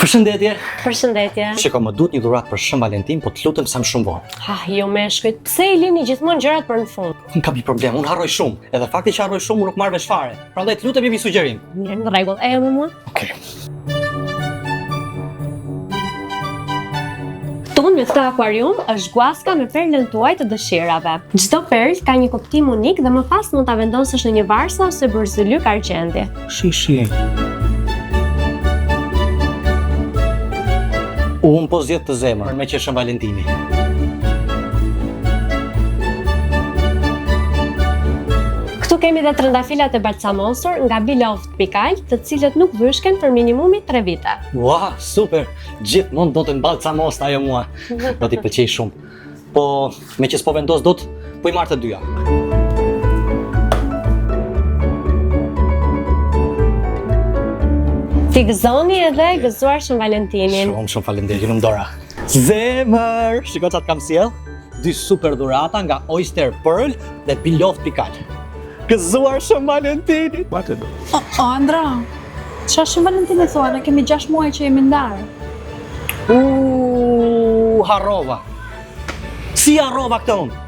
Përshëndetje. Përshëndetje. Shiko, më duhet një dhuratë për Shën Valentin, po të lutem sa më shumë vonë. Ha, jo me shkujt. Pse i lini gjithmonë gjërat për në fund? Nuk kam një problem, unë harroj shumë. Edhe fakti që harroj shumë unë nuk marr vesh fare. Prandaj të lutem jep një sugjerim. Mirë, në rregull. E me mua? Okej. Këtu në këtë akuarium është guaska me perlën tuaj të dëshirave. Çdo perlë ka një kuptim unik dhe më pas mund ta vendosësh në një varsa ose bërzëlyk argjendi. Shishi. Unë po zgjedh të zemër me që Shën Valentini. Këtu kemi dhe trëndafilat e balsamosur nga Beloved Pikal, të cilët nuk vyshken për minimumi 3 vite. Ua, super! Gjithmonë do të mbalcamos ajo mua. Do t'i pëlqej shumë. Po, me që s'po vendos dot, po i marr të dyja. Ti gëzoni edhe gëzuar Shën Valentinin. Shumë faleminderit, ju Dora. Zemër! Shiko çat kam sjell. 2 super dhurata nga Oyster Pearl dhe Beloved Pikal. Gëzuar Shën Valentinit! O, Andra, çfarë Shën Valentini thua, ne kemi 6 muaj që jemi ndarë. Harrova. Si harrova këtë unë?